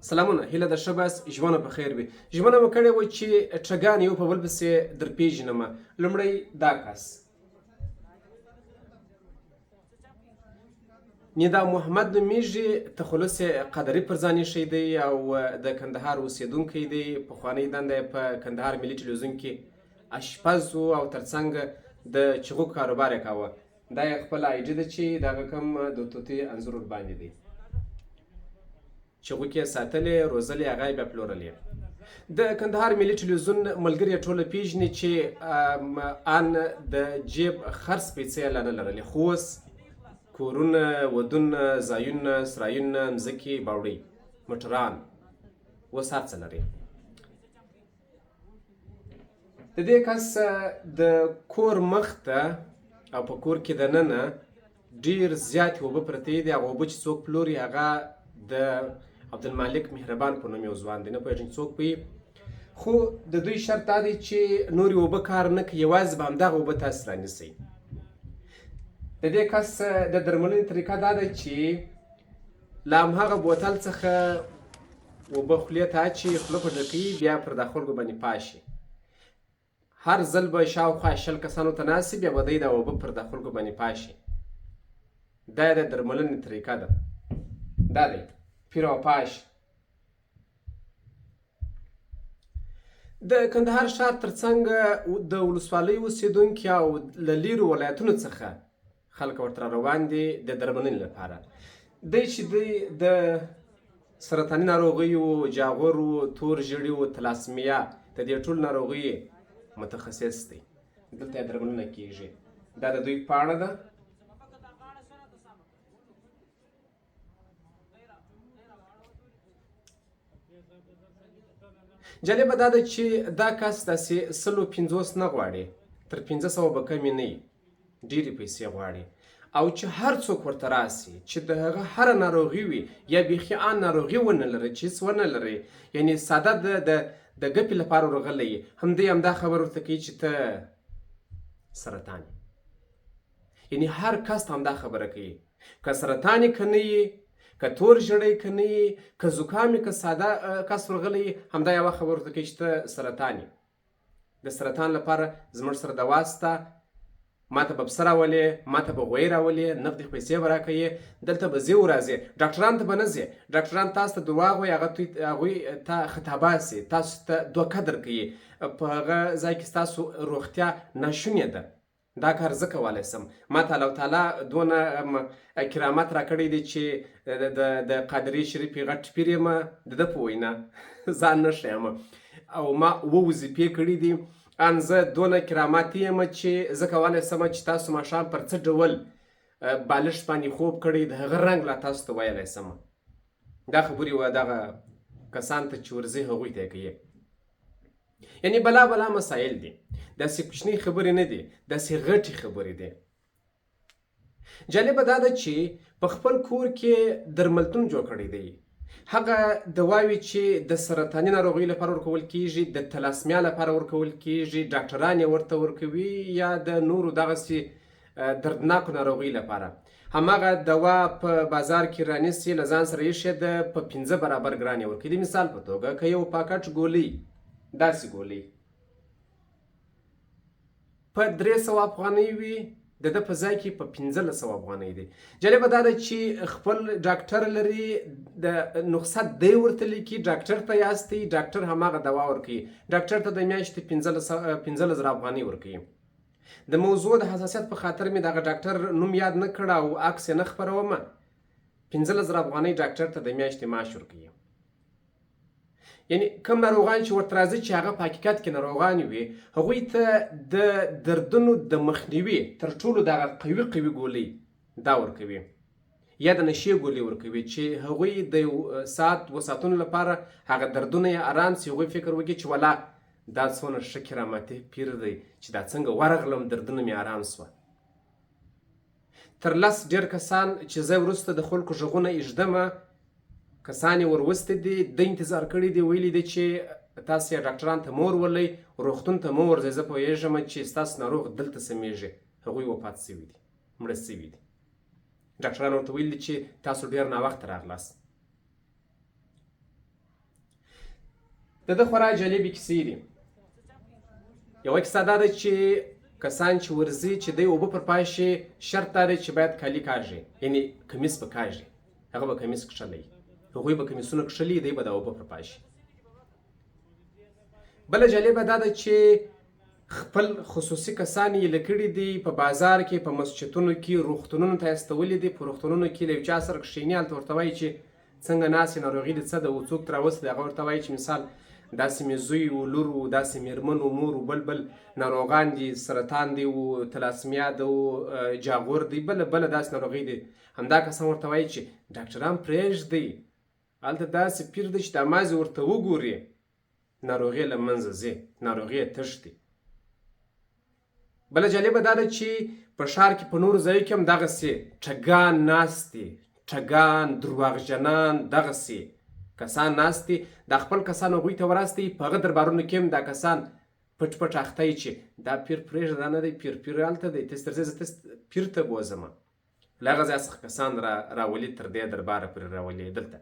سلامونه، هیله ده ښه بس ژوند په خیر وي. ژمنه مو کړې وه چې ټګان یو په بل پسې در پېژنمه. لومړی دا کس ندا محمد نومیږي، تخلص قدري پر ځان ایښی دی او د کندهار اوسېدونکی دی. پخوانۍ دنده یې په کندهار ملي ټلویزیون کې اشپز و او ترڅنګ د چغو کاروبار یې کاوه. دا یې خپل آی ډي ده چې د هغه کوم د توتي انځور ورباندې دی. چغو کې ساتلې روزلې، هغه یې بیا پلورلې. د کندهار ملي ټلویزیون ملګري یې ټوله پېژني چې ان د جیب خرڅ پیسې یې لا نه لرلې، خو اوس کورونه، ودونه، ځایونه، سرایونه، مځکې، باوړۍ، موټران، اوس هر څه لري. د دې کس د کور مخ ته او په کور کې دننه ډېر زیاتې اوبه پرتې دي. هغه اوبه چې څوک پلوري هغه د عبدالمالک مهربان په نوم یو ځوان دی، نه پوهېږم څوک پوهي. خو د دوی شرط دا دی چې نورې اوبه کار نه کوي، یوازې به همدغه اوبه تاسې رانیسئ. د دې کس د درملنې طریقه دا ده چې له همهغه بوتل څخه اوبه خولې ته اچي، خوله په ډکوي، بیا پر دا خلکو باندې پاشي. هر ځل به شاوخوا 20 کسانو ته ناست وي، بیا به دی دا اوبه پر دا خلکو باندې پاشي. دا یې د درملنې طریقه ده. دا دی پیر او پاش. د کندهار ښار ترڅنګ د ولسوالۍ اوسېدونکي او له لیرو ولایتونو څخه خلک ورته روان دي د درملنې لپاره. دی چې دی د سرطاني ناروغیو، جاغورو، تور ژیړیو، تلاسمیا د دې ټولو ناروغیو متخصص دی. دلته یې درملنه کیږي. دا د دوی پاڼه ده. جالبه دا ده چې دا کس داسې 150 نه غواړي، تر 500 به کمې نه وي، ډېرې پیسې غواړي. او چې هر څوک ورته راسي چې د هغه هره ناروغي وي یا بیخي ان ناروغي ونه لري، چې هېڅ ونه لري، یعنې ساده د ګپې لپاره ورغلی، همدې همدا خبر ورته کوي چې ته سرطان یې. یعنې هر کس ته همدا خبره کوي، که سرطان یې که نه یې، که تور ژړی که نه یې، که زکام یې، که ساده کس ورغلی، همدا یوه خبره ورته کوي چې ته سرطان یې. د سرطان لپاره زموږ سره دوا شته، ما ته به پسه راولې، ما ته به غویی راولې، نغدې پیسې به راکوې، دلته به ځې ورځې، ډاکټرانو ته به نه ځې. ډاکټران تاسو ته دروغ وایي، هغوی ته خطاباسي، تاسو ته دوکه درکوي، په هغه ځای کې ستاسو روغتیا ناشونې ده. دا کار زه کولی شم. ما ته الله تعالی دونه کرامت راکړی دی چې د قادرې شریفې غټ پیر یم، د ده په وینا ځان نه ښیم، او ما 2 وظیفې کړي دي. ان زه دونه کراماتي یم چې زه کولی شم چې تاسو ماښام پر څه ډول بالښت باندې خوب کړی، د هغه رنګ لا تاسو ته ویلی شم. دا خبرې و دغه کسان ته چې ورځي هغوی ته یې کوي. یعنې بلا مسایل دي، داسې کوچنۍ خبرې نه دي، داسې غټې خبرې دي. جالبه دا ده چې په خپل کور کې درملتون جوړ کړی دی. هغه دواوې چې د سرطاني ناروغۍ لپاره ورکول کیږي، د تلاسمیا لپاره ورکول کیږي، ډاکټران یې ورته ورکوي، یا د نورو دغسې دردناکو ناروغۍ لپاره، هماغه دوا په بازار کې رانیسي، له ځان سره ایښې ده، په 5 برابر ګران یې ورکوي. د مثال په توګه که یو پاکټ ګولۍ، داسې ګولۍ په 300 افغانۍ وي، د ده په ځای کې په 1500 افغانۍ دی. جالبه دا ده چې خپل ډاکټر لري، د نسخه دی ورته لیکي، ډاکټر ته یاستئ، ډاکټر هماغه دوا ورکوي، ډاکټر ته د میاشتې 15,000 افغانۍ ورکوي. د موضوع د حساسیت په خاطر مې دغه ډاکټر نوم یاد نه کړ او عکس یې نه خپرومه. 15,000 افغانۍ ډاکټر ته د میاشتې معاش ورکوي. یعنی کوم ناروغان چې ورته راځي چې هغه په حقیقت کې ناروغان وي، هغوی ته د دردونو د مخنیوي تر ټولو دغه قوي ګولۍ دا ورکوي، یا د نشې ګولۍ ورکوي چې هغوی د 1 ساعت 2 ساعتونو لپاره هغه دردونه یې ارام شي. هغوی فکر وکړي چې ولا دا څونه ښه کرامتي پیر دی چې دا څنګه ورغلم، دردونه مې ارام شوه. تر 10 ډېر کسان چې زه وروسته د خلکو غږونه ایږدمه، کسان یې وروسته دي، د انتظار کړي دي، ویلي دي چې تاسو یې ډاکټران ته مه ورولئ، روغتون ته مه ورځئ، زه پوهېږم چې ستاسو ناروغ دلته سمیږي. هغوی وفات شوي دي، مړه شوي دي. ډاکټران ورته ویلي دي چې تاسو ډېر ناوخته راغلاست. د ده خورا جالبې کیسې دي. یوه کیسه دا ده چې کسان چې ورځي چې دی اوبه پر پای شي شرط دا دی چې باید کالي کاږي، یعنې کمیس به کاږي، هغه به کمیس کښلی، هغوی به کمیسونه کښلي، دی به د اوبه پر پای شي. بله جالبه دا ده چې خپل خصوصي کسان یې لکړي دي په بازار کې، په مسجدونو کې، روغتونونو ته یې استولي دي. په روغتونونو کې له یو چا سره کښېني، هلته ورته وایي چې څنګه ناست یې، ناروغي دې څه ده، و څوک ترې راوستلی. هغه ورته وایي چې مثال داسې مې زوی و، لور و، داسې مېرمن و، مور و، بل ناروغان دي، سرطان دی و، تلاسمیا ده و، جاغور دی، بله داسې ناروغۍ دي. همدا کسان ورته وایي چې ډاکټران پرېږدئ، هلته داسې پیر دی چې دا مازې ورته وګوري ناروغۍ له منځه ځي، ناروغۍ یې تښتي. بله جالبه دا ده چې په ښار کې په نورو ځایو کې هم دغسې ټګان ناست دي، ټګان، درواغجنان، دغسې کسان ناست دي. دا خپل کسان هغوی ته وراستوي. په هغه دربارونو کې هم دا کسان پټ اخته یي چې دا پیر پرېږده، دا نه دی پیر هلته دی، تاسې تر ځای زه تاسې پیر ته بوځمه. له هغه ځایه څخه کسان راولي، تر دې درباره پورې راولي دلته.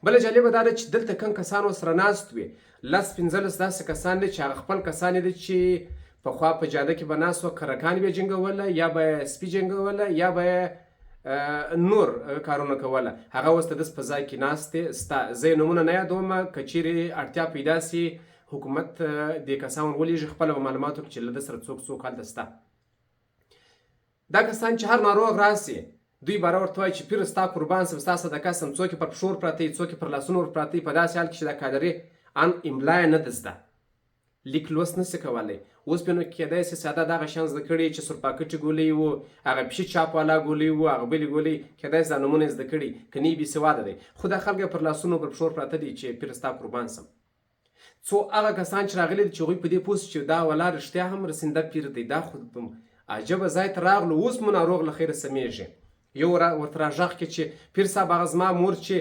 بله جالبه دا ده چې دلته کوم کسان ورسره ناست وي، 10-15 داسې کسان دي چې هغه خپل کسان دي چې پخوا په جاده کې به ناست وه، کرکان به یې جنګوله، یا به یې سپي جنګوله، یا به یې نور کارونه کوله. هغه اوس د دس په ځای کې ناست دی. ستا زه یې نومونه نه یادومه، که چیرې اړتیا پیدا سي حکومت دې کسان ورولېږي، خپله به معلومات وکړي چې له ده سره څوک هلته سته. دا کسان چې هر ناروغ راسي دوی باره ورته وایي چې پیر ستا قربان سم، ستا صدقه سم. څوک یې پر پښو ور پراته وي، څوک یې پر لاسونو ور پراته وي، په داسې حال کې چې دا کادري ان املا یې نه ده زده، لیک لوست نه شي کولی. اوس پې نو کېدای سي ساده دغه شیان زده کړي چې سورپاکټې ګولۍ وو، هغه پیشي چاپ والا ګولۍ وو، هغه بلې ګولۍ، کېدای سي دا نومونه یې زده کړي، که نه یې بېسواده دی. خو دا خلک یې پر لاسونو پر پښو پراته دي چې پیر ستا قربان سم. څو هغه کسان چې راغلي دي چې هغوی په دې پوه سي چې دا ولا رښتیا هم رسنده پیر دی، دا خو عجبه ځای ته راغلو، اوس مو ناروغ له خیره سمیږي. یو ورته راږغ کړي چې پیر صاحب هغه زما مور چې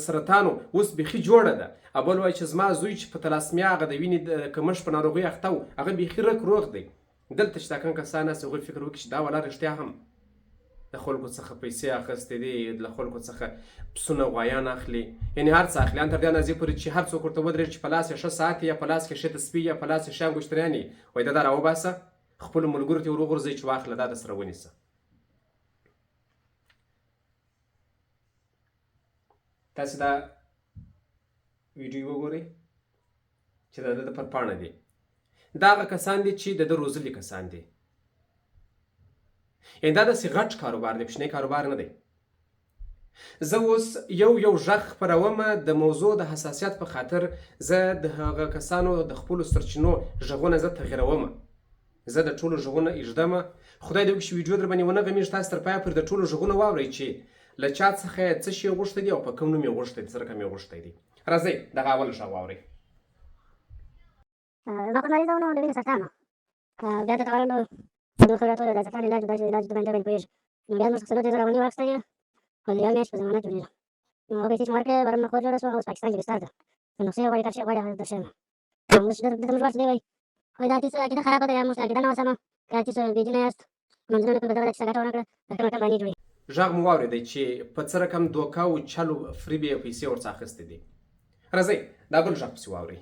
سرطان و اوس بیخي جوړه ده، بل وایي چې زما زوی چې په تلاسمیا هغه د وینې د کمښت په ناروغۍ اخته و هغه بیخي روغ دی. دلته چې دا کوم کسان هسې هغوی فکر وکړي چې دا ولا رښتیا هم د خلکو څخه پیسې اخیستې دي، له خلکو څخه پسونه غوایان اخلي، یعنې هر څه اخلي، ان تر دې اندازې پورې چې هر څوک ورته ودرېږي چې په لاس یې ښه ساعت یا په لاس کې ښه تسبیح یا په لاس یې ښه انګشتریان یي، وایي دا راوباسه خپلو ملګرو ته یې ور وغورځوئ چې واخله دا درسره ونیسه. تاسې دا ویډیو وګورئ چې د ده پر پاڼه دي. دا هغه کسان دي چې د ده روزلي کسان دي. یعنې دا داسې غټ کاروبار دی، کوچنی کاروبار نه دی. زه اوس یو غږ خپرومه د موضوع د حساسیت په خاطر. زه د هغه کسانو د خپلو سرچینو غږونه زه تغیرومه، زه د ټولو غږونه ایږدمه. خدای دې وکړي چې ویډیو در باندې ونه غمیږي، تاسې تر پایه پورې د ټولو غږونه واورئ چې له چا څخه یې څه شی غوښتی دي او په کوم نوم یې غوښتی دی، څه رقم یې غوښتی دی. راځئ دغه اول غږ واورئ. زما په مریض وم نو د وینې سرطان و، بیا دلته ورغلم نو نور خلک راته وویل دا سرطان علاج دا علاج د باندې پوهېږي. نو بیا زموږ څخه 4000 افغانۍ واخیستلې او د یوې میاشتې په ضمانت جوړېږم. نو هغه پیسې چې مې ورکړې بره مې خور جوړه شوه، اوس پاکستان کې بستر ده، که نسخې غواړي کار شی غواړي هغه درشم. اوس دلته موږ ورته دی وایي وایي دا تاسو عقیده خرابه ده یا موږ عقیده نه وه سمه، که تاسو بېدینه یاست منځونه په دغه ده چې څه ګټه ونه کړه ډاکټر ماته بانې جوړوي. غږ مو واورېدی چې په څه رقم دوکه او چل و فریب یې پیسې ورڅخه اخیستې دي. راځئ دا بل غږ پسې واورئ.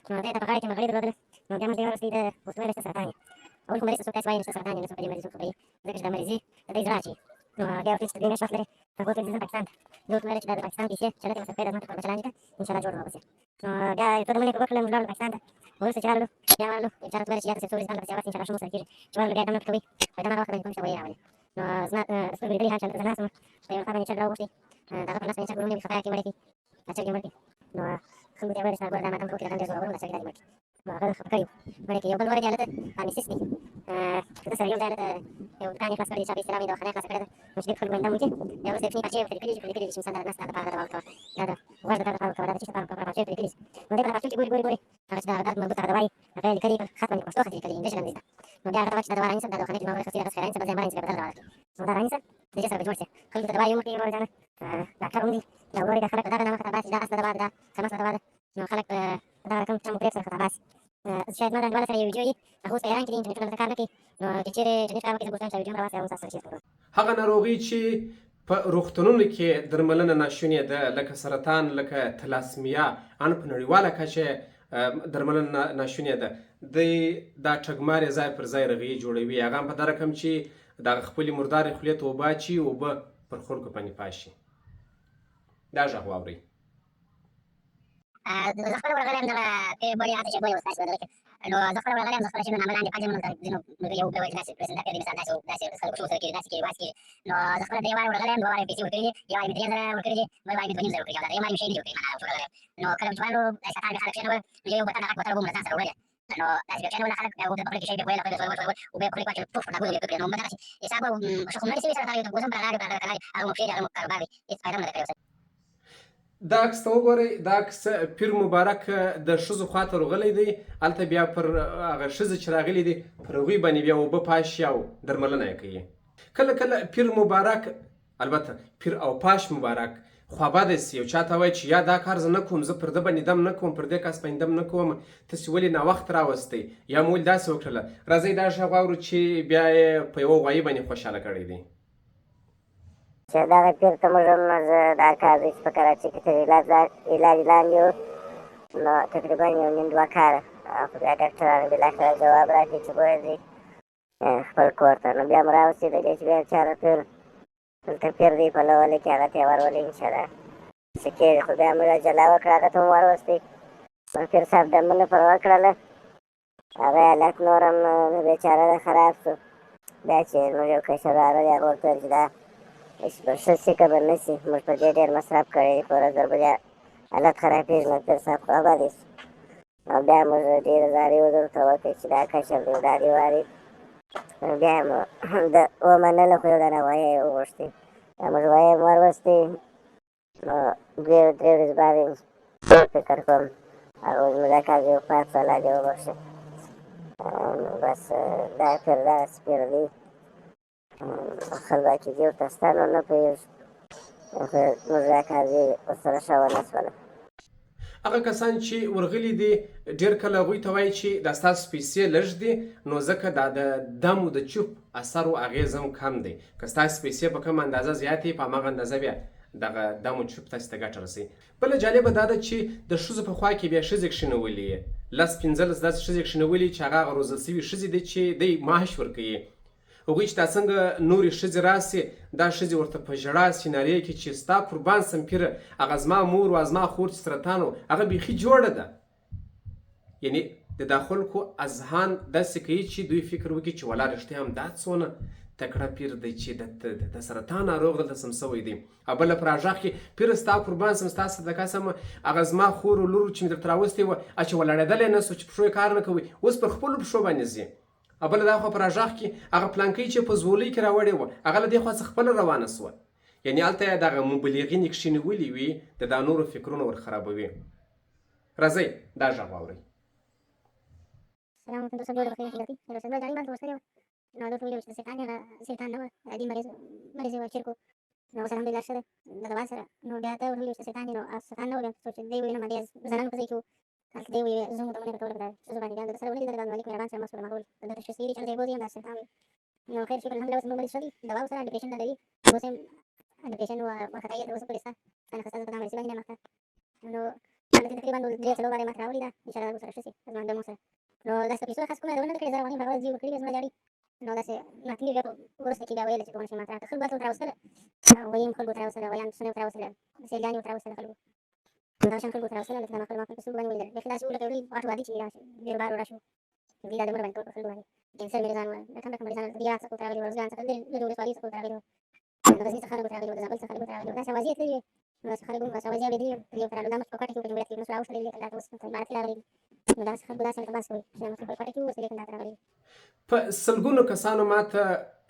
نو دې ته په غاړه کې مغلي درلودله، نو بیا موږ دې وروستي د اوسنی رشته سرطان یې. اول خو مریض ته څوک داسې وایي رشته سرطان یې، نه څوک په دې مریض څوک کوي، ځکه چې دا مریضي د دوی زړه اچوي. نو بیا ورته چې 2 میاشتې وخت لري، هغه ورته ځم پاکستان ته. زه ورته ویل چې دا د پاکستان پیسې چې هلته مصرف کړې دا زما ته چلانجي ده، انشاءالله جوړ به واپس. نو بیا یو څو دمنې وکړل، موږ لاړو پاکستان ته. وروسته چې ورغلو بیا ورغلو یو چا راته ویل چې یا تاسې څو ورځې دلته پسې واست انشاءالله ښه مو سره کېږي، چې ورغلو بیا یې دم نه کوئ، وایي دا هماغه وخت باندې کوم شی ویې راولي. نو زما سترګو لیدلي حال چې زه ناست وم په یوه خوا باندې چرګ راوغوښتې، د هغه په لاس باندې چرګ ورونی وي، خطا کې مړې کړي، دا چرګ یې مړ کړي. نو خلکو ته یې ویل چې ګوره دا ماته هم وکړي، دا ډېر زورور و، دا چرګ دا دې مړ کړي. نو هغه خفه کړی و، مړې کړي. یو بل ور دی هلته فارمیسیست دی، ده سره یو ځای هلته یو دوکان یې خلاص کړی دی، چا په اصطلاح باندې دواخانه یې خلاصه کړې ده، نو چې ډېر خلکو باندې دم وکړي. بیا وروسته یې کوچنۍ پارچې ورته لیکلي دي، لیکلي دي چې مثال دا د نس دا دپاره دا دوا ورکوه، دا د غوږ د درد لپاره ورکوه، دا د چیست لپاره ورکوه، پارچې ورته لیکلي دي. نو دی په پارچو کې ګوري هغه چې د درد مربوط هغه دوا یي، هغه یې لیکلي په خط باندې پښتو خط لیکلي انګلیش باندې ده. نو بیا هغه ته وایي چې دا دوا رانیسه، دا دواخانې چې ما ورخصتي هغه څخه رانیسه، بل ځای ما رانیسه، بیا بدله دوا درکړي. نو دا رانیسه د دې سره به جوړ شي. خلکو ته دوا یې وکړي ورور جانه، ډاکټر هم دی، یا ورور یې دا خلک په دغه نامه خطا باسي، دا اس د دوا ده، دا کمس د دوا ده. نو خلک په دغه رقم چم و فریب سره خطا باسي. شاید ما د انډیواله سره یو ویډیو وي، هغه اوس په ایران کې دي، انټرنېټونه دلته کار نه کوي. نو که چېرې انټرنېټ کار وکړي زه به غوښتم چې دا ویډیو هم راوباسي او موږ سره شیر کړو. هغه ناروغي چې په روغتونونو کې درملنه ناشونې ده، لکه سرطان، لکه تلاسمیا، ان په نړیواله کچه درملنه ناشونې ده. دا ټګمارې ځای پر ځای رغې جوړوي، هغه هم په دا رقم چې دغه خپلې مردارې خولې ته اوبه اچي، اوبه پر خلکو باندې پاشي. دا غږ واورئ. زه خپله ورغلی یم دغه بوډۍ هغه چې بوی وه ستاسې په دغه کې، نو زه خپله ورغلی یم، زه خپله چې نامه لاندې پاڅېږم، نو ځینو ملګري وکړه وایي چې داسې پرېږدم، دا پرېږدي مثال داسې خلکو ښه ورسره کېږي، داسې کېږي، واسې کېږي. نو زه خپله درې واره ورغلی یم، 2 واره مې پیسې ورکړي دي، یو واره مې 3,000 ورکړي دي، بل واره مې 2,500 ورکړي دي، او دا درېیم واره مې شی نه دي ورکړي معنا ورغلی یم. نو کله چې ولاړو داسې کتار مې خلک کېنول، نو یو بوتل د غټ بوتل اوبه مو له ځان سره وړلې، نو داسې بیا کېنول خلک، اوبه په خوله کې شی بیا په ویله اوبه یې په خوله کې واچول، پوف په ډاګونو مې پرې کړې. نو موږ دغسې حساب ښه خو مو نه دي شوي، سره اوس هم راغلي هغه مو پښې دي، هغه مو کاروبار دی، هېڅ فایده مو نه ده کړې. دا عکس ته وګورئ، دا عکس پیر مبارک د ښځو خواته راغلی دی، هلته بیا پر هغه ښځې چې راغلي دي پر هغوی باندې بیا اوبه پاشي او درملنه یې کوي. کله کله پیر مبارک، البته پیر او پاش مبارک خوابده سي، یو چاته وایي چې یا دا کار زه نه کوم، زه پر ده باندې دم نه کوم، پر دې کس باندې دم نه کوم، تاسې ولې ناوخت راوستی، یا مو ولې داسې وکړله. راځئ دا غږ واورو چې بیا یې په یوه غوایي باندې خوشحاله کړی دی. چې دغه پیر ته موږ هم زه دا کار دی چې په کراچۍ کې تر علاج لاندې وو، نو تقریبا یو نیم 2 کاله، خو بیا ډاکټرانو بالاخره ځواب راکړي چې باید دی خپل کور ته. نو بیا مو راوستېدلې چې بیا چاره پیر دلته پیر دی په لولې کې، هغه ته یې ورولې انشاءالله څه کېږي. خو بیا موږ جلا وکړه، هغه ته مو وروستې. نو پیر صاحب درملنه پر وکړله، هغه حالت نور هم د بېچاره ده خراب شو. بیا چې موږ یو کشر راغلی، هغه ورته وویل چې دا ښه شي که به نه شي، موږ په دې ډېر مصرف کړی دی، په ورځ ور بیا حالت خرابېږي. نو پیر صاحب خو ابدې شو. او بیا موږ ډېرې زارۍ ورته وکړې چې دا کشر دی، دا دې واري. بیا یې مو ومنله، خو یو دانه غویه یې وغوښتې، بیا موږ غویه یې وروستې. نو 2-3 ورځې بعد یې فکر کوم هغه زموږ دا کار یو پاک الله دې وبخښي. نو بس دا پیر دغسې پیر دی، خپلواکي دې ورته شته، نو نه پوهېږو، خو موږ دا کار دې ورسره ښه ونه شوله. هغه کسان چې ورغلي دي ډېر کله هغوی ته وایي چې دا ستاسو پیسې لږ دي، نو ځکه دا د دم او د چوپ اثر او اغېز هم کم دی. که ستاسو پیسې په کومه اندازه زیاتې وي، په هماغه اندازه بیا دغه دم او چوپ تاسو ته ګټه رسوي. بله جالبه دا ده چې د ښځو په خوا کې بیا ښځې کښېنولي، 10-15 داسې ښځې کښېنولي چې هغه روزل شوي ښځې دي چې دی معاش ورکوي. هغوی چې دا څنګه نورې ښځې راسي، دا ښځې ورته په ژړا سینارې کې چې ستا قربان سم پیره، هغه زما مور وه، زما خور چې سرطان و، هغه بیخي جوړه ده. یعنې د دا خلکو اذهان داسې کوي چې دوی فکر وکړي چې ولا رښتیا هم دا څونه تکړه پیر دی چې د سرطان ناروغ دلته سم سوی دی. او بله پر غږ کې پیره ستا قربان سم، ستا صدقه سمه، هغه زما خور و لور چې مې درته راوستی وه، چې ولاړېدلی نه سو، چې پښو یې کار نه کوي، اوس پر خپلو پښو باندې ځي. او بله دا خوا په راژغ کې هغه پلانکۍ چې په زولۍ کې راوړې وه، هغه له دې خوا څخه خپله روانه سوه. یعنې هلته یې دغه مبلغین یې کښېنولي وي، د دا نورو فکرونه ور خرابوي. راځئ دا غږ واورئ. سلام علیکم دوستان، ډېر بخیر خیراتي رسول الله جاني باندې ورسره وه. نو هغه ورته ویلي وو چې د سیطان نه وه، دین مریض وه، چرک وو. نو اوس الحمدلله ښه ده د دوا سره. نو بیا ته ورته ویلي وو چې سیطان دی، نو سیطان نه و، بیا څو چې دی ویل نه ما دې زنانو په ځای کې وو، هلته دی ویل زه مو دمونه درته ولګېدل ښځو باندې، بیا د سره ولېدل، د مالک مهربان سره مست وو، هغه د تشخیص کېږي چې هلته یې بوځي هم دا سیطان وي. نو خیر شکر الحمدلله، اوس زموږ مریض ښه دی، دواو سره ډپرېشن نه لري، اوس هم ډپرېشن وارخطایي یې اوس پورې شته، ځان ښه ستا په دا مرضي باندې مخته. نو هلته تقریبا 3-4 واره یې ماته راوړې ده، انشاءالله ورسره ښه شي زما د مور سره. نو داسې پیسو خاص کومه ډول نه ده کړې، 1,500 هغه زیو ورکړي وې زما ډاډي. نو داسې ماتلي بیا په وروسته کې بیا ویله چې کومه شی ماته راکړه، خلکو هلته ورته راوستله، غویي هم خلکو ورته راوستله، غویان پسونه ورته راوستله، سیلګانې ورته راوستله خلکو، دغه شیان خلکو ورته راوستله. لکه زما خپل ما په فیسبوک باندې ولیدل، بیخي داسې وو لکه یو لوی غټ وادي چې راشي بیروبار راشي، دوی دا د مړه باندې ټول په خلکو باندې کینسر مریضان وو، رقم مریضان له هرات څخه ورته راغلي وو، ارزګان څخه، لرې ولسوالۍ څخه ورته راغلي وو، د غزني څخه خلک ورته راغلي وو، د زابل څخه خلک ورته راغلي وو، داسې اوازې تللې وې. نو داسې خلک هم بس اوازې اورېدلې وې، پرې ورته راغلل، دا مخکې په کوټه کې وو په جمهوریت کې، نو راوستلې دې دا اوس په عمارت کې راغلي دي. نو داسې خلکو داسې التماس کوي چې دا مخکې په کوټه کې وو، اوس لیکن دا ته راغلي. په سلګونو کسانو ماته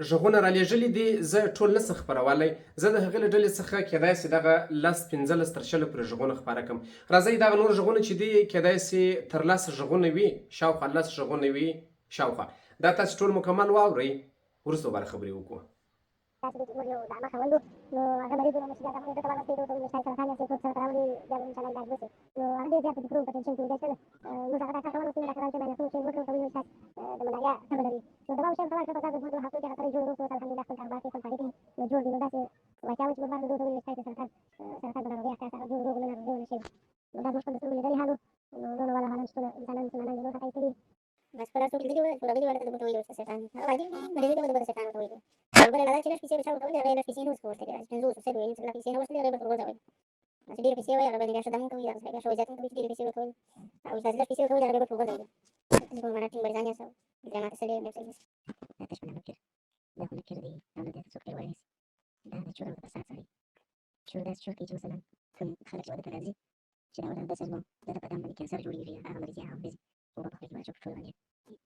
غږونه رالیږلي دي، زه ټول نسم خپرولی، زه د هغې له ډلې څخه کیدای سي دغه 10-15 تر 20 پورې غږونه خپاره کړم. راځئ دغه نور غږونه چې دي کیدای سي تر 10 غږونه وي، شاوخوا 10 غږونه وي شاوخوا. دا تاسې ټول مکمل واورئ، وروسته به خبرې وکړو. تاسو د مور یو دعمه خاوند وو، نو هغه مریض و، نو چې بیا دغه دلته ورغلې، ورته وویل چې سرطان یاستئ، کور ته راولئ، بیا به انشاءالله علاج وشي. نو هغه ډېر زیات په فکر په ټینشن کې و، بیا څه ده موږ هغه ډاکټر ته ورغلو، ډاکټرانو ته باندې ټول چینج وکړو، ورته ویل تاسو د ملاریا تبه لري. نو دوا وشیان سوال کړه، په تاسو 2 هفتو کې هغه سړی جوړ وکړو، الحمدلله خپل کاروبار کې خپل فعالیت یې جوړ دي. نو داسې چې هغوی چې بمبار د دوی ته ولې شاید سرطان د ناروغۍ احساس هغه روغ نه شي نو دا زموږ خپل د سترګو لیدلي حال و نو نور والا حالان شته انسانان مسلمانان د نور حقایق کړي بس په دا څوک لیدلي وو چې راغلي وو ورته ویل شیطان هغه وايي مریضي ته د شیطان ورته ویل بل نه دا چې لږ پیسې بچا ورته ویل هغه لږ پیسې نو ورته کړي چې نو څه دوی چې لږ پیسې نو ورته هغه ورته ویل چې ډېر پیسې وایي هغه باندې څه دمو کوي هغه شو ځاتون کوي ډېر پیسې ورته ویل او چې لږ پیسې ورته ویل هغه ورته ویل چې په معنی ټینګ برځانیا سو درنه څه دې څه دا تاسو نه فکر دا خو نه کړی دی دا د څه کوي وایي دا د چور په اساس دی چور دا چور کې چې مثلا کوم خلک چې ورته راځي چې دا ورته د سزمو دا په دامن کې کانسر جوړیږي هغه مریض هغه مریض او په خپل کې ټول باندې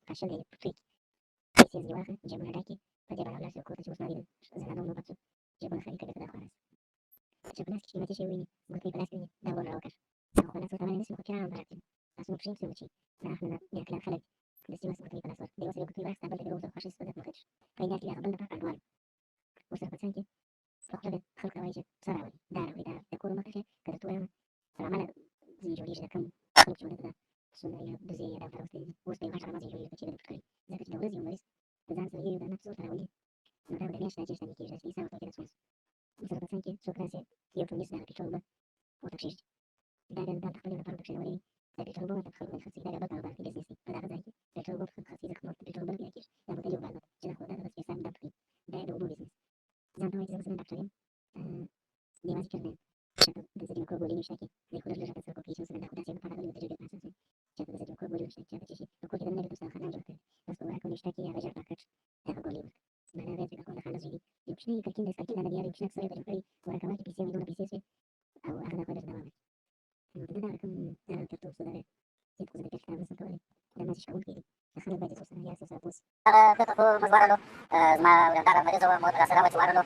فاشل دی په پیسې دی واخه جمله راکې په دې باندې لاس کوته چې اوس نه دی زنانو نو بچو جبل خلک کې دا خلاص چې بلاس کې مته شي ویني مته بلاس کې دا ور راوکړ خو نه څه ته نه سم کې نه راځي تاسو مو شي چې دا احنا یا کله خلک د سیمه څخه په لاس دی وسه کوي راځي بل د خوشي څه ده پیدا کړي هغه بل په کډوال اوس په څنګه فخر خلق وايي سره دا د کور مخه کړه ته وایم عمل زی جوړیږي دا کوم خلک چې ولته سونه یا د زی دا تاسو اوس په هغه مازی جوړیږي چې د پټکړي ځکه چې د ورځې مریض د ځان سره یو د نفس سره راولي نو دا د میاشتې چې څنګه کېږي چې سم توګه تاسو اوس په څنګه څو کړئ یو ټول نسنه کې ټول او تکشيش دا د خپل لپاره د شنوري د ټول بل د خپل خاصي دا د کاروبار کې بزنس په دغه ځای کې د ټول بل خاصي د خپل ټول بل کې دا په یو باندې چې دا خو دا د سیاست د پخې دا د وګړو بزنس ځان ته وایي چې زه ډاکټر یم دیوازی کردن د زدی کو بولی نشته کې د خود له تاسو کوم څه نه خدای په اړه د تجربه اساس چې د زدی کو بولی نشته چې په کوم کې د نړۍ په څیر خنان جوړ کړي تاسو ورکو نشته کې هغه ځای پاکټ هغه بولی نه نه دې کوم خلک دي یو څه کې د سکه نه دی یو څه سره د پرې ورکو کې پیسې ونه پیسې او هغه د خپل دوام نو دا کوم د تاسو سره چې په دې کې تاسو کولی د ماشي شاول کې خلک باید تاسو نه یاسه تاسو هغه ته مزوارلو ما ولندار مریض و مو سره وچوارلو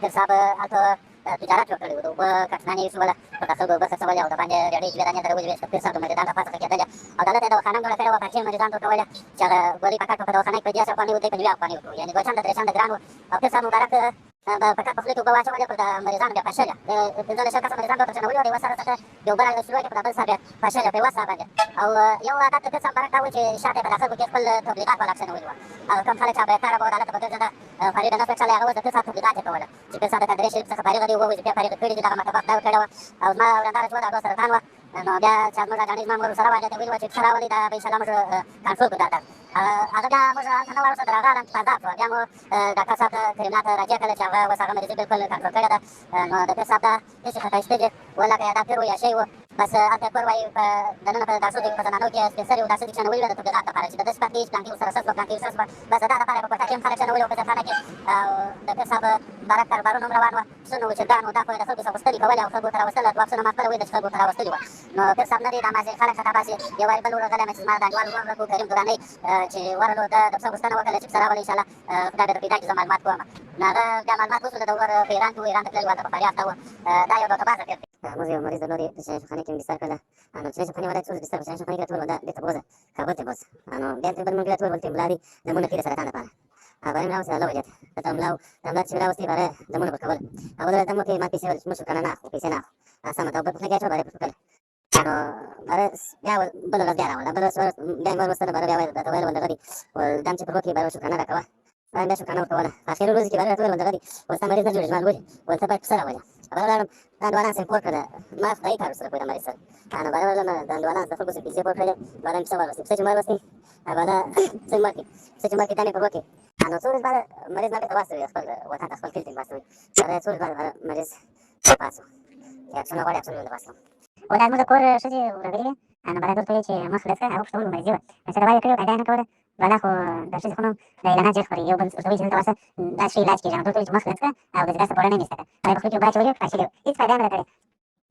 پر صاحب اته تجارت وکړي او په کټنانې سواله په تاسو به څه سوال او د باندې ډېرې ژوندانه دروي چې په صاحب مریضان په پاسه کېدل او دلته د خانم جوړ کړو په چې مریضان ته کوله چې غوړي پکټ په دواخانه کې دي چې باندې وته په بیا باندې وته یعنی ګوچان د درشان د ګرانو او په صاحب مبارک په پکټ په خپل کې بواچو د مریضان د پښه د دغه شکه مریضان ته څنګه ویل او وسره څه یو بل د شروع کې په بل صاحب پښه په وسه باندې او یو عادت په صاحب مبارک چې شاته په داخل کې خپل تبلیغات ولا څه ویل او کوم خلک چې به کار به عدالت په ګرځنده فرید نه پېښه هغه د صاحب تبلیغات کوله چې په صاحب د درې شریف څخه فارغ دی او چې فرید کړی دغه مطلب دا کړو او ما ولندار چې دا سره ثانوا نو بیا چې موږ غاڼې ما مور سره باندې ویل چې سره ولې دا به سلام کنټرول کړه هغه بیا موږ څنګه ورسره راغلم پاتاب بیا مو دا کسات کریمات راځي کله چې هغه وسره مې بالکل کنټرول کړه دا نو د صاحب دا چې خطا استګه ولا کې دا پیرو یا شی و بس اته پر وای د نن په تاسو د پزنانو کې سپیشل یو تاسو چې نو ویل د تبلیغات لپاره چې د سپاکیش پلان کې سره سره پلان کې سره بس دا لپاره په پټاکیم خلک چې نو ویل په ځانه کې د صاحب بارک کاربارونو روانو شنو چې دا نو دا په تاسو کې څه کوي او خبرو تر وسله د واپس نه مخکې وې د خبرو تر وسله نو په صاحب نه دی د مازه خلک خطا باسي یو وای بل ورغله مې ما د انوار ورکو کریم دورانې چې ورلو د څه وستنه وکړه چې سره ولې ان شاء الله خدای دې پیدا کړي معلومات کوم نه دا معلومات اوس د دور په ایران کې ایران ته تللی و په فریاد تا و دا یو د بازار کې موږ یو مریض لري چې خانه کې بستر کړه نو چې خانه ولا څه بستر چې خانه کې ټول دا د تبوزه خبرته بس نو بیا ته بل موږ ټول ولته بلادي زمونه کې سره کنه هغه نه اوس الله وجه ته ملاو چې راوستي بره زمونه په خبر هغه د دمو کې ما پیسې ول مشو کنه نه خو پیسې نه اسامه ته په کې څه بره په کله نو بره بیا بل لا بیا راول بل سره بیا مر وسره بره بیا دا ویل ولغدي ولدم چې په کې بره شو کنه راکوا باندې شو کنه کوله اخر ورځ کې بره ټول ولغدي وسته مریض نه جوړ جمال وي ولته په سره ولا بره دا دوانه سه پور کړه ما خدای کار سره کوم مریض انا بره ولا دا دوانه د فوکس پیسې پور کړه باندې څه ورسې چې مر وسته هغه څه مارکي تانه په وکي انا څور بعد مریض نه تاسو خپل وته خپل کلتین واسو دا څور بعد مریض تاسو یا څنګه غواړئ څنګه تاسو او دا موږ کور شې ورغلې انا بعد ته چې مخ لته هغه څه مریض و مثلا وایي کړو دا نه کوله ولا خو د څه خنو د اعلانات ځخري یو بل څه چې تاسو دا شی علاج کیږي نو ته چې مخ لته او د داسې پورې نه نشته هغه خو چې باید وایي فاشل هیڅ فائدہ نه لري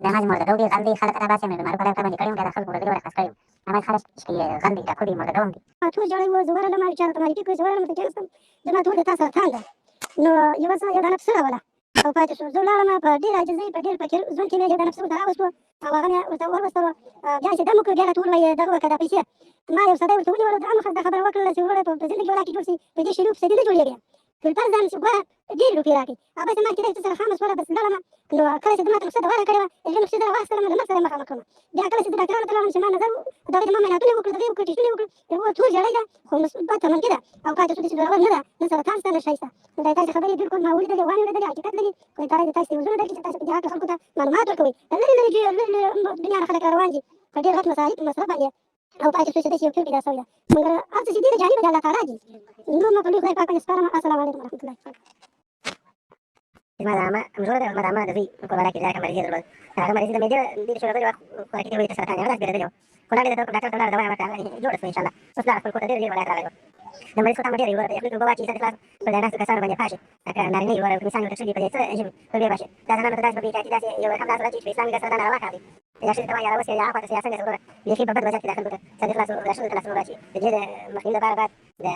دا ما مرده دوی غلطي خلک را باسي مې مر په باندې کړم دا خلک ورغلي ورخص کړم اما خلاص چې غلطي دا خو دې مرده دوم دي ټول جوړي و زوړ له ما چې ته کې زوړ له کې سم دا ټول تاسو ثانده نو یو څه یو نفس سره ولا او پاتې شو زوړ له ما په ډیر عجزي په ډیر فکر ځون کې مې دا نفس ته راوستو او هغه ورته ورسره بیا چې دمو کې ډیر ټول وي دغه کده پیسې ما یو څه دا ورته ولې دا خبره وکړه چې ورته په ځینې جوړه کې جوړ شي په دې شروع څه دې جوړیږي فلټر ځان چې غوره ډېرې روپۍ راکړي او بس ما کېدای چې سره خامه شوله بس لاړم نو کله چې ما ته رخصت غوره کړې وه هغې رخصت راواخیستلم نو له مرګ سره یې مخامخ کړم بیا کله چې زه ډاکټرانو ته لاړم چې ما نظر د هغې د ما معایناتونه وکړل د هغې وکړل ټېسټونه وکړل هغه وویل ټول ژړی ده خو مثبته منفي ده او پاتې شو چې ډرول نه ده نه سرطان شته نه شی شته نو دا تاسې خبرې بالکل ما ولیدلې وانې اورېدلې حقیقت لري خو اداره دې تاسې تلویزیونونه درکړي چې تاسې په دې هکله خلکو ته معلومات ورکوئ لرې لرې دنیا نه خلک روان دي په ډېر غټ مصرف باندې او پاتې شو چې داسې یو فکر پیدا شوی ده مګر هر څه چې دي د جانب د الله تعالی دي نور نو په لوی خدای پاک باندې سپارم السلام علیکم ورحمة الله ما د عامه مزوره د عامه د دوی په باره کې دا کوم مرضي درلود هغه مرضي د معدې د شوګر خوراکي ته وایي ته سرطان هغه داسې بېرېدلی وو خو لاندې د ډاکټر ته ولاړه دوا یې ورکړه جوړه شوه انشاءالله اوس لاړه خپل کور ته ډېر ولایت راغلی وو د مریض خو ته ډېرې اوبه د یخنۍ اوبه واچي سر خلاص په دې ناستو کسانو باندې پاشي لکه نارینه یې ورته مثال ورته شوي په دې څه ژبې په دې باشي دا زنانو ته داسې په بېاحتیاطي داسې یو رقم داسې راځي چې په اسلام کې د سرطان ناروا کار دی یا ښځې ته وایي اوس یا خواته یا څنګه څه وګوره بیخي په بد وضعیت کې دا خلکو ته سر دې خلاص دا ښځو ته لاسونه واچي د دې د مخنیوي لپاره باید د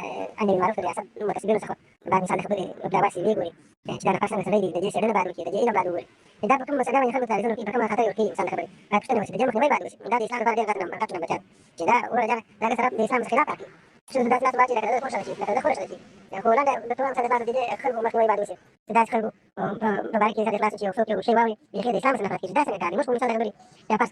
امر بالمعروف د ریاست متسبینو څخه باید مثال د خبرې ابتداباسي وګوري چې دا نفس څنګه سړی دی د دې څېړنه باید وکړي د دې علم باید وګوري دا په کوم مسله باندې خلکو ته عرضونه کوي په کومه خطر ورکوي مثال د خبرې باید پوښتنه وشي د دې مخنیوی باید وشي دا د اسلام لپاره ډېر غټ نمبر دی چې دا وګوره دا سره د اسلام څخه خلاف راکړي ښځو داسې لاس واچي لکه د خوشحاله شي لکه د خوشحاله شي خو لاندې د ټول مثال د دې خلکو مخنیوی باید وشي چې داسې خلکو په باره کې سر خلاص شي یو څوک یو شی واوري بیخي د اسلام څخه نفرت کېږي داسې نه کار دی موږ خو مثال د خبرې یا پاس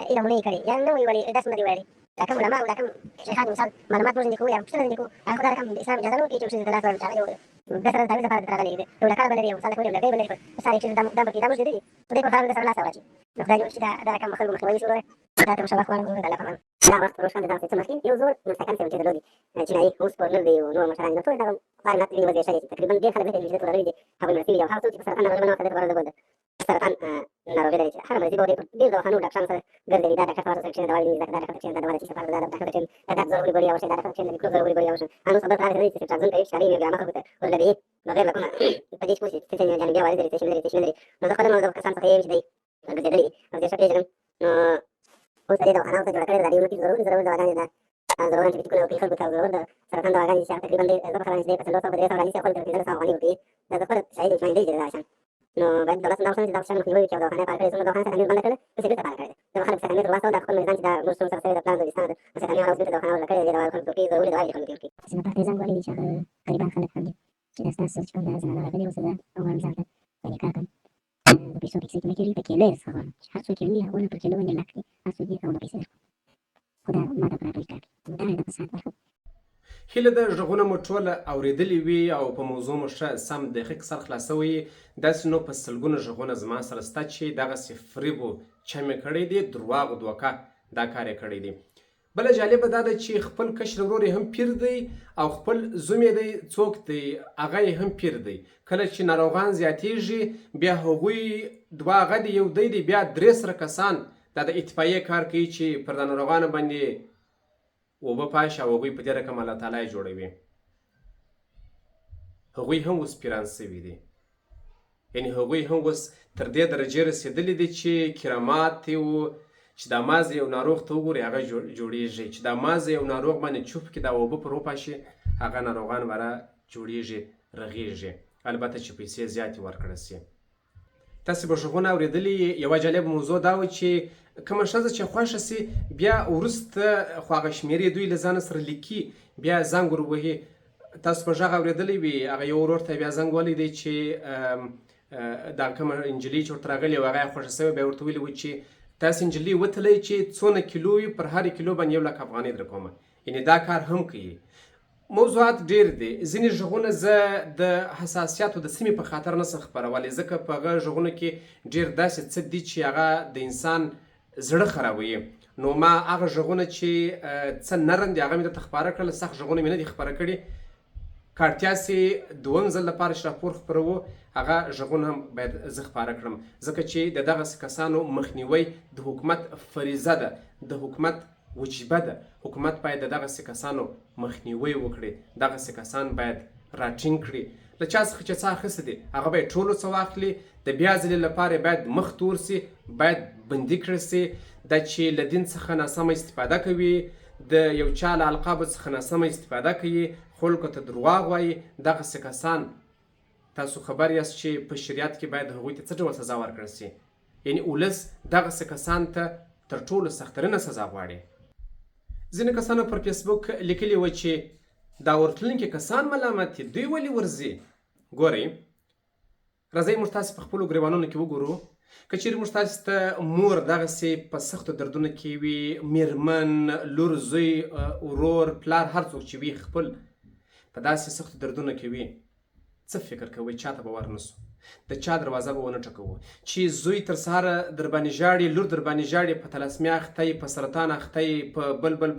علم نه یې کړی یا نه وي ویلي داسې نه دي ویلي دا کوم علما او دا کوم شیخان مثال معلومات موږ نه کوو یا پوښتنه نه کوو هغه خو دا رقم د اسلام اجازه نه ورکوي چې ښځې ته لاس ورچاړي د سره د تعویض لپاره راغلی دی یو ډاکټر به لري یو مثال د خبرې لګۍ به لري ساري ښځې دا به کې دا موږ لیدلي خو دې په خلکو د سره لاس راواچي نو خدای جوړ چې دا رقم خلکو مخنیوی وشي وګورئ دا ته مشابه غواړم د الله په امان دا وخت روښان د دغسې څه مخکې یو زوړ مستحکم صاحب چې درلودي چینایي اوس پورلر دی او نور مشران دي نو ټول دغه فارمات دي وضعیت شوي تقریبا ډېر خلک دلته چې ټولوي دي هغوی مړه شوي دي او هغه څوک چې په سرطان ناروغي باندې ورته د سرطان ناروغي لري چې هغه مریضي به ډېر دواخانو ډاکټرانو سره ګرځوي دا ډاکټر ته ورسره کښېني دوا ویني دا ډاکټر ته کښېني دا دوا د څه لپاره دا ډاکټر ته کښېني دا درد ضروري ګولۍ اوشي دا ډاکټر ته کښېني د میکروب ضروري ګولۍ اوشي هنوز خبر راغلی دی چې ټرانزون کوي چې هغې بیا عامه خلکو ته ورلګوي بغیر له کومه په دې چې پوه شي څه جانبي عوارض لري څه شی لري څه شی نه لري نو زه خپله نو د کسان څخه یم چې دی ګرځېدلي دي او ډېر ښه پېژنم نو اوس د دې دواخانو ته جوړه کړې ده دا ډېر مفید ضروري دواګانې ده ضروري انټي بیوټیکونه ورکوي خلکو ته او ضرور د سرطان دواګانې چې هغه تقریبا زه په خبره چې دی په 400 په 300 افغاني خلکو ته 1500 افغاني ورکوي دا د خپله شاهد اطمینان دی چې دا شان نو باید دولت دا وکړي چې دا شان مخنیوی وکړي او دواخانې پاره کړي څومره دواخانې سکامیر بنده کړې نو سکرین ته پاره کړی دی د خلک سکامیر ترلاسه د خپل مریضان چې دا موږ سره سره د پلان د ویستانه د سکامیر هغه اوس بېرته دواخانه ورله کړې دي دوا خلکو ورکوي ضروري دوا یې خلکو ته ورکوي چې په پارتیزان غواړي چې هغه غریبان خلک هم دي چې دا ستاسو چې کوم د زنانه راغلي اوس زه غواړم ځان ته باندې کار کوم د پیسو پیسې کې مې کړي په کیلو یې څخه غواړم چې هر څوک یې ویني هغونه پر کیلو باندې لاک کړي هر څوک یې هغونه پیسې درکړم خو دا ما ته په راټولي کار کوي دا د فساد برخه هیله ده غږونه مو ټوله اورېدلي وي او په موضوع مو ښه سم دقیق سر خلاصوي داسې نو په سلګونه غږونه زما سره شته چې دغسې فریب و چمې کړی دی درواغ دوکه دا کار یې کړی دی بله جالبه دا ده چې خپل کشر ورور یې هم پیر دی او خپل زوم یې دی څوک دی هغه یې هم پیر دی کله چې ناروغان زیاتیږي بیا هغوی دوه هغه دی یو دی بیا 300 کسان دا د اتفاقیې کار کوي چې پر د ناروغانو باندې اوبه پاشي او هغوی په دې رقم الله تعالی یې جوړوي هغوی هم اوس پیران سوي دي یعنې هغوی هم اوس تر دې درجې رسېدلي دي چې کرامات و چې دا مازې یو ناروغ ته وګوري هغه جوړېږي چې دا مازې یو ناروغ باندې چوپ کړي دا اوبه پر وپاشي هغه ناروغان بره جوړېږي رغېږي البته چې پیسې زیاتې ورکړه سي تاسې به غږونه اورېدلي یوه جالبه موضوع دا و چې کومه ښځه چې خوښه سي بیا وروسته خو هغه شمېرې دوی له ځانه سره لیکي بیا زنګ ور وهي تاسو به غږ اورېدلی وي هغه یو ورور ته بیا زنګ وهلی دی چې دا کومه نجلۍ چې ورته راغلې وه هغه یې خوښه سوې بیا ورته ویلي و چې تاسې نجلۍ وتلی چې څونه کیلو وي پر هر کیلو باندې 1 لک افغانۍ در کومه یعنې دا کار هم کوي موضوعات ډېر دي ځینې غږونه زه د حساسیاتو د سیمې په خاطر نسم خپرولی ځکه په هغه غږونو کې ډېر داسې څه دي چې هغه د انسان زړه خرابوي نو ما هغه غږونه چې څه نرم دي هغه مې درته خپاره کړل سخت غږونه مې نه دي خپاره کړي که اړتیا سي دویم ځل لپاره چې راپور خپروو هغه غږونه هم باید زه خپاره کړم ځکه چې د دغسې کسانو مخنیوی د حکومت فریضه ده د حکومت وجیبه ده حکومت باید د دغسې کسانو مخنیوی وکړي دغسې کسان باید راټینګ کړي له چا څخه چې څه اخیستی دی هغه باید ټولو څه واخلي د بیا ځلې لپاره باید مخ تور سي باید بندي کړی سي دا چې له دین څخه ناسمه استفاده کوي د یو چا له القابو څخه ناسمه استفاده کوي خلکو ته درواغ وایي دغسې کسان تاسو خبر یاست چې په شریعت کې باید هغوی ته څه ډول سزا ورکړل سي یعنې ولس دغسې کسان ته تر ټولو سخترینه سزا غواړي ځینې کسانو پر فیسبوک لیکلي وه چې دا ورتلونکي کسان ملامت دي، دوی ولې ورځي؟ ګورئ راځئ موږ تاسې په خپلو ګریوانونو کې وګورو. که چیرې موږ تاسې ته مور دغسې په سختو دردونو کې وي، میرمن، لور، زوی، ورور، پلار، هر څوک چې وي خپل په داسې سختو دردونو کې وي، څه فکر کوئ؟ چاته به ور نه سو، د چا دروازه به ونه ټکوو چې زوی تر سهاره در باندې ژاړي، لور در باندې ژاړي، په تلاسمیا اخته یې، په سرطان اخته یې، په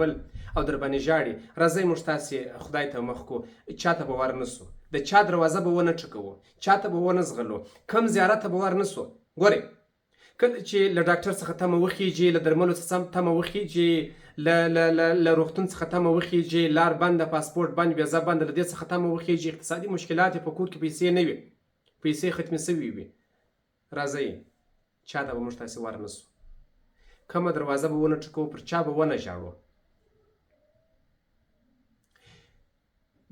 بل او در باندې ژاړي. راځئ موږ تاسې خدای ته مخ کو، چاته به ور نه سو، د چا دروازه به ونه ټکوو، چاته به ونه ځغلو، کم زیارت ته به ور نه سو. ګورئ کله چې له ډاکټر څخه تمه وخیږي، له درملو څخه تمه وخیږي، له روغتون څخه تمه وخیږي، لار بنده، پاسپورټ بند، ویزه بنده، له دې څخه تمه وخیږي، اقتصادي مشکلات په کور کې پیسې نه وي، پیسې ختمې سوي وي، راځئ چاته به موږ تاسې ور نه سو، کومه دروازه به ونه ټکوو، پر چا به ونه ژاړو.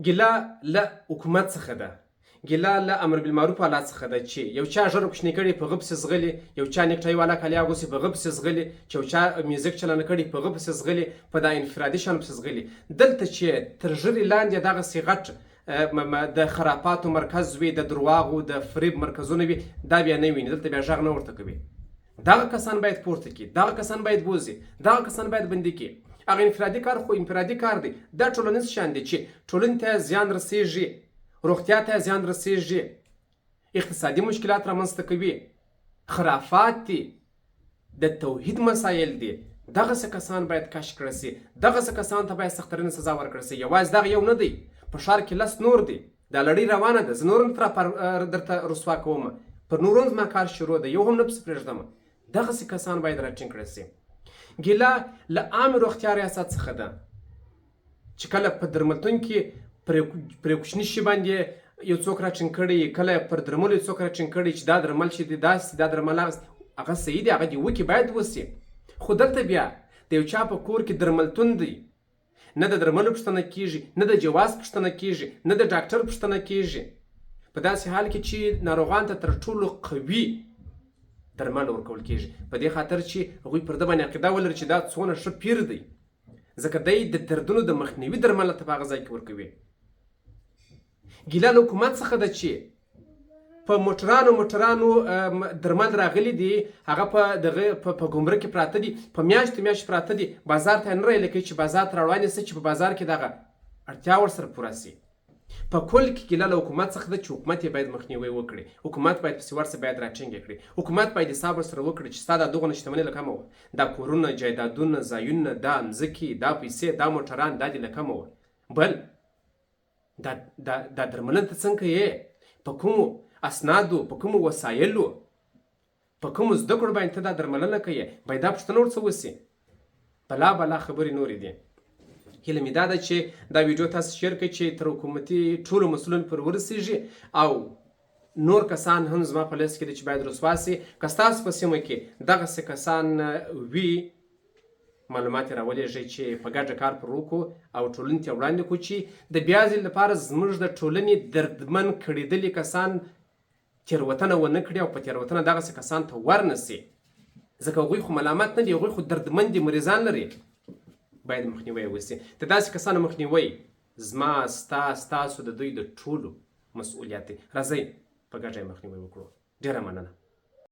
ګیله له حکومت څخه ده، ګیله له امر بالمعروف والا څخه ده چې یو چا ژر کوچنی کړي په غه پسې ځغلي، یو چا نیکټای والا کالي اغوستي په غه پسې ځغلي، چې یو چا میوزیک چلنه کړي په غه پسې ځغلي، په دا انفرادي شیانو پسې ځغلي. دلته چې تر ژرې لاندې دغسې غټ د خرافاتو مرکز وي، د درواغو د فریب مرکزونه وي، دا بیا نه ویني، دلته بیا غږ نه ورته کوي. دغه کسان باید پورته کړي، دغه کسان باید بوځي، دغه کسان باید بندي کړي. هغه انفرادي کار خو انفرادي کار دی، دا ټولنیز شیان دی چې ټولنې ته زیان رسیږي، روغتیا ته زیان رسیږي، اقتصادي مشکلات رامنځته کوي، خرافات دي، د توحید مسایل دي. دغسې کسان باید کشف کړی سي، دغسې کسان ته باید سخترینه سزا ورکړی سي. یوازې دغه یو نه دی، په ښار کې 10 نور دي، دا لړۍ روانه ده. زه نور هم درته رسوا کوم، پر نورو هم زما کار شروع ده، یو هم نه پسې پرېږدم. دغسې کسان باید راټینګ کړی سي. ګیله له عامې روغتیا ریاست څخه ده چې کله په درملتون کې پرې کوچني شي باندې یو څوک راټینګ کړی، کله پر درملو یو څوک راټینګ کړی چې دا درمل چې دی داسې، دا درمل هغسې، هغه صحیح دی، هغه دې وکړي، باید وسي. خو دلته بیا د یو چا په کور کې درملتون دی، نه د درملو پوښتنه کیږي، نه د جواز پوښتنه کیږي، نه د ډاکټر پوښتنه کیږي، په داسې حال کې چې ناروغان ته تر ټولو قوي درمل ورکول کیږي، په دې خاطر چې هغوی پر ده باندې عقیده ولري چې دا څونه ښه پیر دی، ځکه دی د دردونو د مخنیوي درمل ته په هغه ځای کې ورکوي. ګیله له حکومت څخه ده چې په موټرانو درمل راغلي دي، هغه په ګمرک کې پراته دي، په میاشتو پراته دي، بازار ته یې نه رایله کوي چې بازار ته راوړانې سي چې په بازار کې دغه اړتیا ورسره پوره سي. په کل کې ګیله له حکومت څخه ده چې حکومت یې باید مخنیوی وکړي، حکومت باید پسې ورسه باید راټینګ یې کړي، حکومت باید حساب ورسره وکړي چې ستا دا دغونه شتمني له کومه وه، دا کورونه، جایدادونه، ځایونه، دا مځکې، دا پیسې، دا موټران، دا دې له کومه وه. بل دا درملنه ته څنګه یې، په کومو اسنادو، په کومو وسایلو، په کومو زده کړو باندې ته دا درملنه کوې، باید دا پوښتنه ورڅه وسي. بلا خبرې نورې دي. هیله مې دا ده چې دا ویډیو تاسو شیر کړئ چې تر حکومتي ټولو مسؤلینو پورې ورسیږي، او نور کسان هم زما په لیست کې دي چې باید رسوا سي. که ستاسو په سیمه کې دغسې کسان وي، معلومات یې راولېږئ چې په ګډه کار پر وکړو او ټولنې ته وړاندې کړو چې د بیا ځل لپاره زموږ د ټولنې دردمن کړېدلي کسان تېروتنه ونه کړي او په تېروتنه دغسې کسان ته ور نه سي، ځکه هغوی خو ملامت نه دي، هغوی خو دردمن دي، مریضان لري، باید مخنیوی وسي. د داسې کسانو مخنیوی زما، ستاسو، د دوی د ټولو مسؤلیت دی. راځئ په ګډه یې مخنیوی وکړو. ډېره مننه.